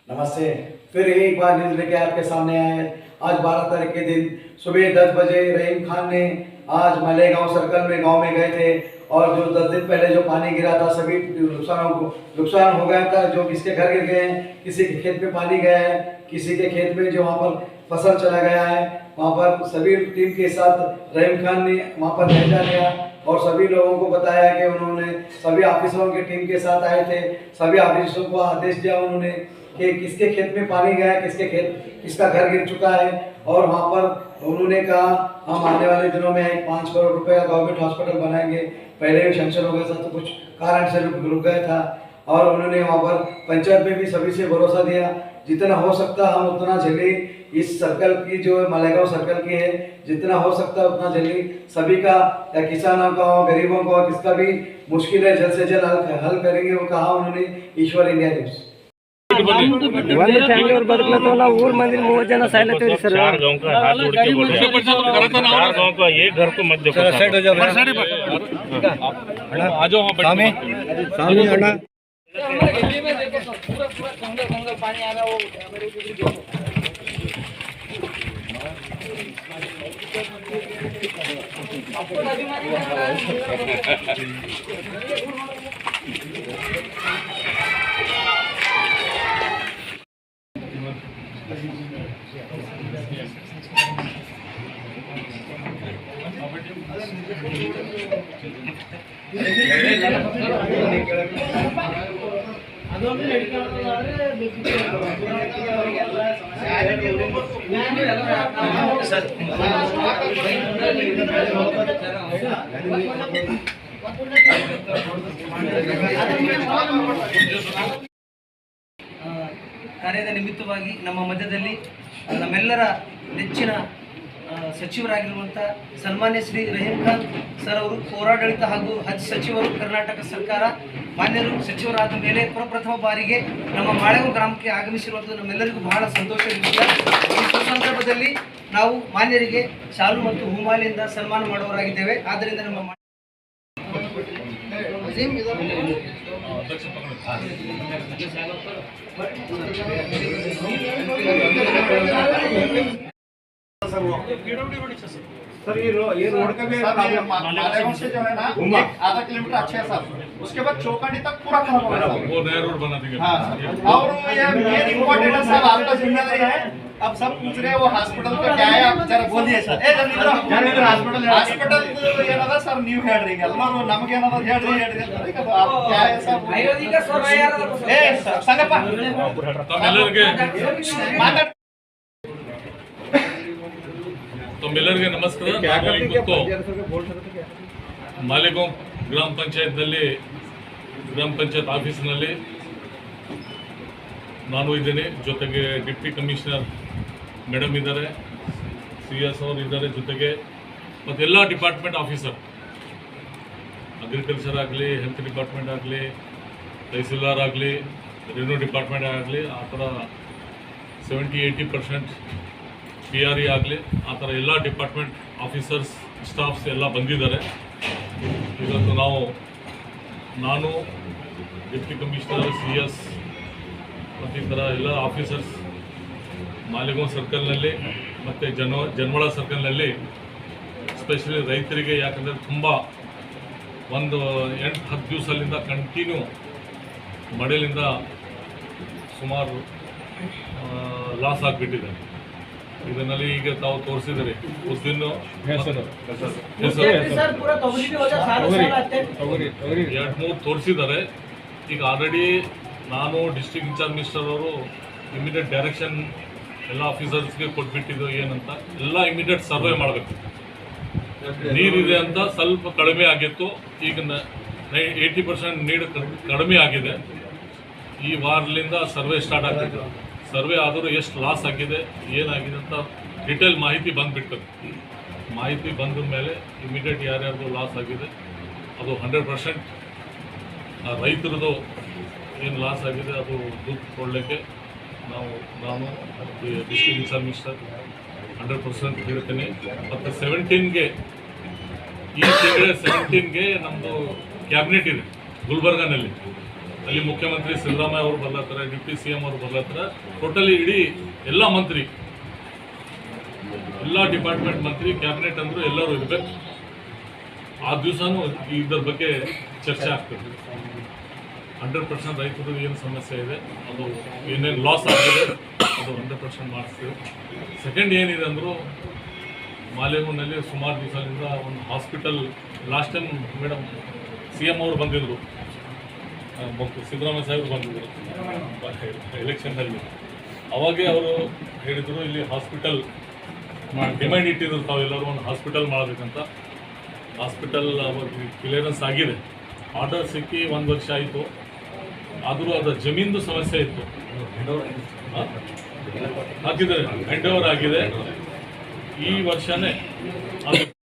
नमस्ते। फिर एक बार न्यूज़ लेके आपके सामने आए। आज 12 तारीख के दिन सुबह 10 बजे रहीम खान ने आज मलेगांव सर्कल में गांव में गए थे और जो 10 दिन पहले जो पानी गिरा था सभी नुकसान हो गया था। जो किसके घर गिर गए हैं, किसी के खेत में पानी गया है, किसी के खेत में जो वहाँ पर फसल चला गया है, वहाँ पर सभी टीम के साथ रहीम खान ने वहाँ पर जायजा लिया और सभी लोगों को बताया कि उन्होंने सभी ऑफिसरों की टीम के साथ आए थे। सभी ऑफिसरों को आदेश दिया उन्होंने कि किसके खेत में पानी गया है, किसका घर गिर चुका है। और वहाँ पर उन्होंने कहा हम आने वाले दिनों में 5 करोड़ रुपए का गवर्नमेंट हॉस्पिटल बनाएंगे। पहले भी सेंक्शन हो गया था तो कुछ कारण से रुक गया था और उन्होंने वहाँ पर पंचायत में भी सभी से भरोसा दिया जितना हो सकता हम उतना जल्दी इस सर्कल की जो मालेगांव सर्कल की है जितना हो सकता है उतना जल्दी सभी का या किसानों का हो गरीबों का हो किसका भी मुश्किल है जल्द से जल्द हल करेंगे वो कहा उन्होंने। ईश्वर इंडिया न्यूज़। ಒಂದು ಫ್ಯಾಮಿಲಿ ಅವ್ರು ಬದುಕಲತ್ತವಲ್ಲ ಊರ್ ಮಂದಿ 30 ಜನ ಸಾಯ್ಲತ್ತೀವಿ ಸರ್। 4 गांव का हाथ जोड़ के बोल रहे हैं 4 गांव का एक घर को मत देखो। आ जाओ सामने अण्णा पानी आ रहा वो ಕಾರ್ಯದ ನಿಮಿತ್ತವಾಗಿ ನಮ್ಮ ಮಧ್ಯದಲ್ಲಿ ನಮ್ಮೆಲ್ಲರ ನೆಚ್ಚಿನ ಸಚಿವರಾಗಿರುವಂಥ ಸನ್ಮಾನ್ಯ ಶ್ರೀ ರಹೀಂ ಖಾನ್ ಸರ್ ಅವರು ಪೌರಾಡಳಿತ ಹಾಗೂ ಹಜ್ ಸಚಿವರು ಕರ್ನಾಟಕ ಸರ್ಕಾರ ಮಾನ್ಯರು ಸಚಿವರಾದ ಮೇಲೆ ಪ್ರಪ್ರಥಮ ಬಾರಿಗೆ ನಮ್ಮ ಮಾಳೆಗಾಂವ್ ಗ್ರಾಮಕ್ಕೆ ಆಗಮಿಸಿರುವಂಥದ್ದು ನಮ್ಮೆಲ್ಲರಿಗೂ ಬಹಳ ಸಂತೋಷದ ವಿಷಯ। ಈ ಸಂದರ್ಭದಲ್ಲಿ ನಾವು ಮಾನ್ಯರಿಗೆ ಶಾಲು ಮತ್ತು ಹೂಮಾಲೆಯಿಂದ ಸನ್ಮಾನ ಮಾಡುವವರಾಗಿದ್ದೇವೆ। ಆದ್ದರಿಂದ ನಮ್ಮ सर ये रोड का भी मालेगांव से जो है ना आधा किलोमीटर अच्छा है सर। उसके बाद चौकाडी तक पूरा खराब हो गया वो नया रोड बना देंगे। हाँ और ये मेन इम्पोर्टेंट है सर आपका जिम्मेदारी है। अब सब पूछ रहे हैं वो हॉस्पिटल का क्या है आप जरा बोलिए सर। हॉस्पिटल ಏನದ ಸರ್ ನೀವು ಹೇಳ್ರಿ ಎಲ್ಲರೂ ನಮಗೆ ಏನದ ಹೇಳ್ರಿ आप क्या है सर ಆಯುರ್ವೇದಿಕ ಏ ಸಂಗಪ್ಪ ತಮ್ಮೆಲ್ಲರಿಗೆ ನಮಸ್ಕಾರ। ನಾನು ಇವತ್ತು ಮಾಲೆಗಾಂವ್ ಗ್ರಾಮ ಪಂಚಾಯತ್ ಆಫೀಸ್ನಲ್ಲಿ ನಾನು ಇದ್ದೇನೆ, ಜೊತೆಗೆ ಡಿಪ್ಟಿ ಕಮಿಷನರ್ ಮೇಡಮ್ ಇದ್ದಾರೆ, CS ಅವರು ಇದ್ದಾರೆ, ಜೊತೆಗೆ ಮತ್ತು ಎಲ್ಲ ಡಿಪಾರ್ಟ್ಮೆಂಟ್ ಆಫೀಸರ್, ಅಗ್ರಿಕಲ್ಚರ್ ಆಗಲಿ, ಹೆಲ್ತ್ ಡಿಪಾರ್ಟ್ಮೆಂಟ್ ಆಗಲಿ, ತಹಸೀಲ್ದಾರ್ ಆಗಲಿ, ರೆವಿನ್ಯೂ ಡಿಪಾರ್ಟ್ಮೆಂಟ್ ಆಗಲಿ, ಆ ಥರ 70-80% PRE ಆಗಲಿ, ಆ ಥರ ಎಲ್ಲ ಡಿಪಾರ್ಟ್ಮೆಂಟ್ ಆಫೀಸರ್ಸ್ ಸ್ಟಾಫ್ಸ್ ಎಲ್ಲ ಬಂದಿದ್ದಾರೆ। ಇವತ್ತು ನಾನು ಡಿಪ್ಟಿ ಕಮಿಷನರ್, CS ಮತ್ತು ಈ ಥರ ಎಲ್ಲ ಆಫೀಸರ್ಸ್ ಮಾಲೆಗಾಂವ್ ಸರ್ಕಲ್ನಲ್ಲಿ ಮತ್ತು ಜನವಾಳ ಸರ್ಕಲ್ನಲ್ಲಿ ಎಸ್ಪೆಷಲಿ ರೈತರಿಗೆ, ಯಾಕಂದರೆ ತುಂಬ ಒಂದು 8-10 ದಿವಸದಿಂದ ಕಂಟಿನ್ಯೂ ಮಳೆಯಿಂದ ಸುಮಾರು ಲಾಸ್ ಆಗಿಬಿಟ್ಟಿದೆ। ಇದರಲ್ಲಿ ಈಗ ತಾವು ತೋರಿಸಿದರೆ ಉದ್ದಿನ 2-3 ತೋರಿಸಿದ್ದಾರೆ। ಈಗ ಆಲ್ರೆಡಿ ನಾನು ಡಿಸ್ಟ್ರಿಕ್ಟ್ ಇನ್ಚಾರ್ಜ್ ಮಿನಿಸ್ಟರ್ ಅವರು ಇಮಿಡಿಯೇಟ್ ಡೈರೆಕ್ಷನ್ ಎಲ್ಲ ಆಫೀಸರ್ಸ್ಗೆ ಕೊಟ್ಬಿಟ್ಟಿದ್ದು ಏನಂತ ಎಲ್ಲ ಇಮಿಡಿಯೇಟ್ ಸರ್ವೆ ಮಾಡಬೇಕು। ನೀರಿದೆ ಅಂತ ಸ್ವಲ್ಪ ಕಡಿಮೆ ಆಗಿತ್ತು, ಈಗ 80% ನೀರು ಕಡಿಮೆ ಆಗಿದೆ। ಈ ವಾರದಿಂದ ಸರ್ವೆ ಸ್ಟಾರ್ಟ್ ಆಗ್ತಿದೆ। ಸರ್ವೆ ಆದರೂ ಎಷ್ಟು ಲಾಸ್ ಆಗಿದೆ ಏನಾಗಿದೆ ಅಂತ ಡಿಟೇಲ್ ಮಾಹಿತಿ ಬಂದುಬಿಡ್ತದೆ। ಮಾಹಿತಿ ಬಂದ ಮೇಲೆ ಇಮಿಡಿಯೇಟ್ ಯಾರ್ಯಾರ್ದು ಲಾಸ್ ಆಗಿದೆ ಅದು 100% ರೈತರದು ಏನು ಲಾಸ್ ಆಗಿದೆ ಅದು ದುಡ್ಡು ಕೊಡಲಿಕ್ಕೆ ನಾನು ಡಿಸ್ಟ್ರಿಕ್ಟ್ ಇನ್ಚಾರ್ಜ್ ಮಿನಿಸ್ಟರ್ 100% ಹೇಳ್ತೀನಿ। ಮತ್ತು 17ಗೆ ಈ ತಿಂಗಳ 17ಗೆ ನಮ್ಮದು ಕ್ಯಾಬಿನೆಟ್ ಇದೆ ಗುಲ್ಬರ್ಗಾನಲ್ಲಿ, ಇಲ್ಲಿ ಮುಖ್ಯಮಂತ್ರಿ ಸಿದ್ದರಾಮಯ್ಯ ಅವರು ಬರ್ಲತ್ತಾರೆ, ಡಿಪ್ಟಿ CM ಅವರು ಬರ್ಲತ್ತಾರೆ, ಟೋಟಲಿ ಇಡೀ ಎಲ್ಲ ಮಂತ್ರಿ, ಎಲ್ಲ ಡಿಪಾರ್ಟ್ಮೆಂಟ್ ಮಂತ್ರಿ, ಕ್ಯಾಬಿನೆಟ್ ಅಂದರು ಎಲ್ಲರೂ ಇರಬೇಕು. ಆ ದಿವಸನೂ ಇದ್ರ ಬಗ್ಗೆ ಚರ್ಚೆ ಆಗ್ತದೆ. 100% ರೈತರಿಗೆ ಏನು ಸಮಸ್ಯೆ ಇದೆ, ಅದು ಏನೇನು ಲಾಸ್ ಆಗಿದೆ ಅದು 100% ಮಾಡಿಸ್ತೀವಿ. ಸೆಕೆಂಡ್ ಏನಿದೆ ಅಂದರೂ ಮಾಲೇಗೌನಲ್ಲಿ ಸುಮಾರು ದಿವಸದಿಂದ ಒಂದು hospital, last time madam CM ಅವರು ಬಂದಿದ್ದರು, ಸಿದ್ದರಾಮಯ್ಯ ಸಾಹೇಬರು ಬಂದಿದ್ದರು ಎಲೆಕ್ಷನ್ನಲ್ಲಿ. ಅವಾಗೇ ಅವರು ಹೇಳಿದರು ಇಲ್ಲಿ ಹಾಸ್ಪಿಟಲ್ ಡಿಮ್ಯಾಂಡ್ ಇಟ್ಟಿದ್ರು, ತಾವೆಲ್ಲರೂ ಒಂದು ಹಾಸ್ಪಿಟಲ್ ಮಾಡಬೇಕಂತ. ಹಾಸ್ಪಿಟಲ್ ಅವಾಗ ಕ್ಲಿಯರೆನ್ಸ್ ಆಗಿದೆ, ಆರ್ಡರ್ ಸಿಕ್ಕಿ 1 ವರ್ಷ ಆಯಿತು. ಆದರೂ ಅದರ ಜಮೀನ್ದು ಸಮಸ್ಯೆ ಇತ್ತು, ಹಾಕಿದ್ದಾರೆ, ಹ್ಯಾಂಡ್ ಓವರ್ ಆಗಿದೆ. ಈ ವರ್ಷನೇ ಅದು